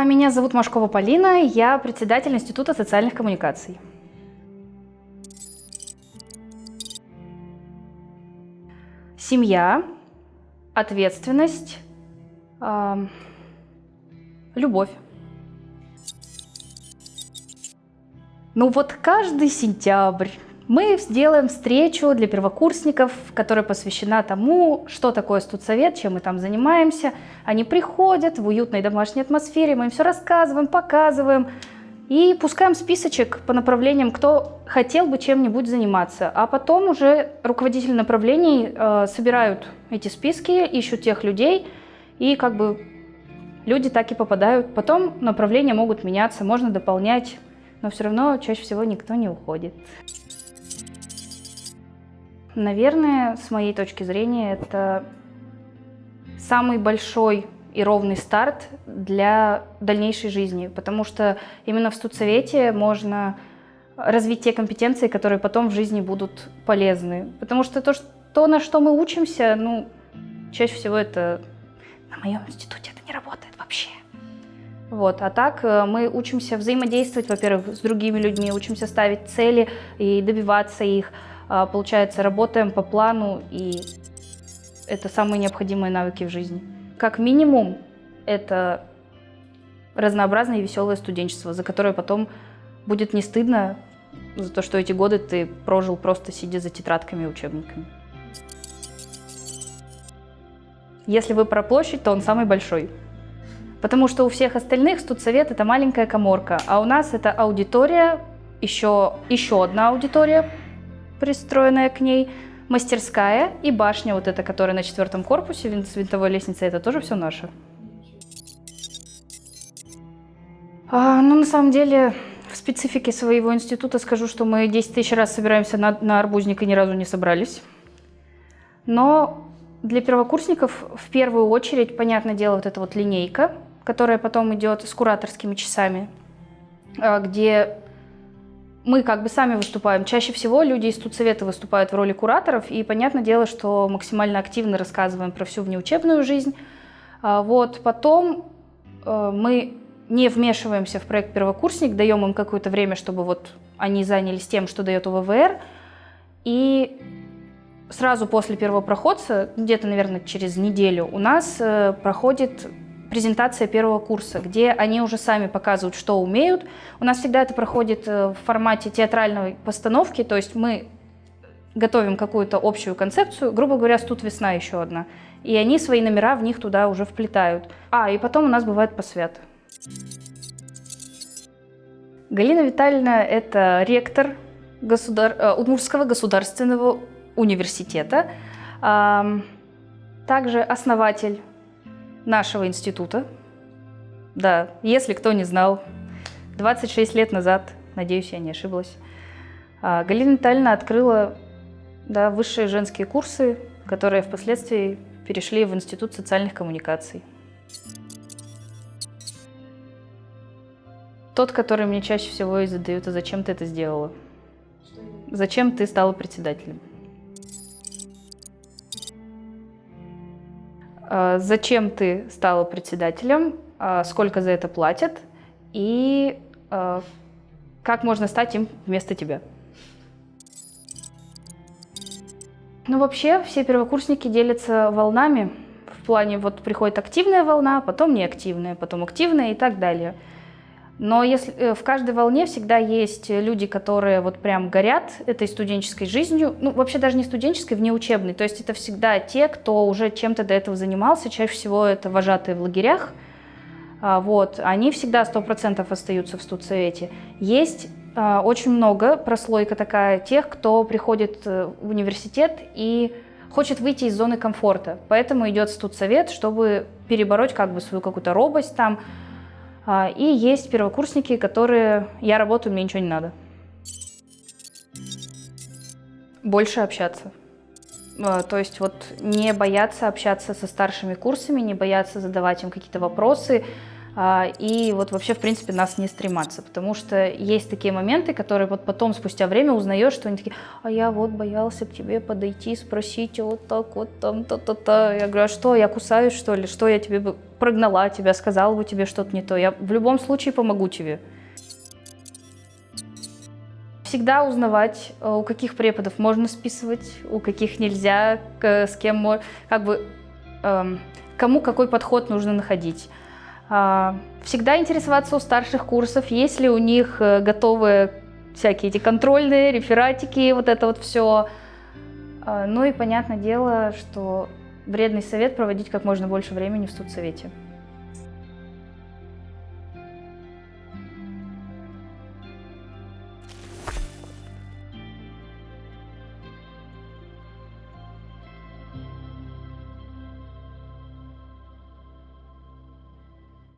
Меня зовут Машкова Полина, я председатель Института социальных коммуникаций. Семья, ответственность, любовь. Ну вот каждый сентябрь мы сделаем встречу для первокурсников, которая посвящена тому, что такое студсовет, чем мы там занимаемся. Они приходят в уютной домашней атмосфере, мы им все рассказываем, показываем и пускаем списочек по направлениям, кто хотел бы чем-нибудь заниматься. А потом уже руководители направлений собирают эти списки, ищут тех людей, и как бы люди так и попадают. Потом направления могут меняться, можно дополнять, но все равно чаще всего никто не уходит. Наверное, с моей точки зрения, это самый большой и ровный старт для дальнейшей жизни, потому что именно в студсовете можно развить те компетенции, которые потом в жизни будут полезны. Потому что то, на что мы учимся, чаще всего это на моем институте это не работает вообще. Вот. А так мы учимся взаимодействовать, во-первых, с другими людьми, учимся ставить цели и добиваться их. Получается, работаем по плану, и это самые необходимые навыки в жизни. Как минимум, это разнообразное и веселое студенчество, за которое потом будет не стыдно за то, что эти годы ты прожил просто сидя за тетрадками и учебниками. Если вы про площадь, то он самый большой. Потому что у всех остальных студсовет – это маленькая каморка, а у нас это аудитория, еще одна аудитория, пристроенная к ней, мастерская и башня, вот эта, которая на 4-м корпусе с винтовой лестницей, это тоже все наше. На самом деле, в специфике своего института скажу, что мы 10 тысяч раз собираемся на арбузник и ни разу не собрались. Но для первокурсников в первую очередь, понятное дело, вот эта вот линейка, которая потом идет с кураторскими часами, где мы как бы сами выступаем. Чаще всего люди из студсовета выступают в роли кураторов, и понятное дело, что максимально активно рассказываем про всю внеучебную жизнь. Потом мы не вмешиваемся в проект «Первокурсник», даем им какое-то время, чтобы вот они занялись тем, что дает УВВР. И сразу после первого проходца, где-то, наверное, через неделю, у нас проходит презентация первого курса, где они уже сами показывают, что умеют. У нас всегда это проходит в формате театральной постановки, то есть мы готовим какую-то общую концепцию, грубо говоря, «Студ-весна» еще одна, и они свои номера в них туда уже вплетают. И потом у нас бывает посвят. Галина Витальевна – это ректор Удмуртского государственного университета, также основатель нашего института. Да, если кто не знал, 26 лет назад, надеюсь, я не ошиблась, Галина Витальевна открыла высшие женские курсы, которые впоследствии перешли в Институт социальных коммуникаций. Тот, который мне чаще всего и задают: а зачем ты это сделала? Зачем ты стала председателем? Зачем ты стала председателем, сколько за это платят и как можно стать им вместо тебя. Вообще все первокурсники делятся волнами. В плане приходит активная волна, потом неактивная, потом активная и так далее. Но если в каждой волне всегда есть люди, которые прям горят этой студенческой жизнью, вообще даже не студенческой, внеучебной. То есть это всегда те, кто уже чем-то до этого занимался, чаще всего это вожатые в лагерях. Они всегда 100% остаются в студсовете. Есть очень много, прослойка такая, тех, кто приходит в университет и хочет выйти из зоны комфорта. Поэтому идет студсовет, чтобы перебороть свою какую-то робость там. И есть первокурсники, которые: я работаю, мне ничего не надо. Больше общаться. То есть не бояться общаться со старшими курсами, не бояться задавать им какие-то вопросы, и вот вообще, в принципе, нас не стрематься, потому что есть такие моменты, которые вот потом, спустя время, узнаешь, что они такие: а я вот боялся к тебе подойти, спросить вот так вот там, та-та-та. Я говорю: а что, я кусаюсь, что ли? Что я тебе бы прогнала тебя, сказала бы тебе что-то не то? Я в любом случае помогу тебе. Всегда узнавать, у каких преподов можно списывать, у каких нельзя, с кем можно, как бы, кому какой подход нужно находить. Всегда интересоваться у старших курсов, есть ли у них готовые всякие эти контрольные, рефератики, вот это вот все. Ну и понятное дело, что вредный совет проводить как можно больше времени в студсовете.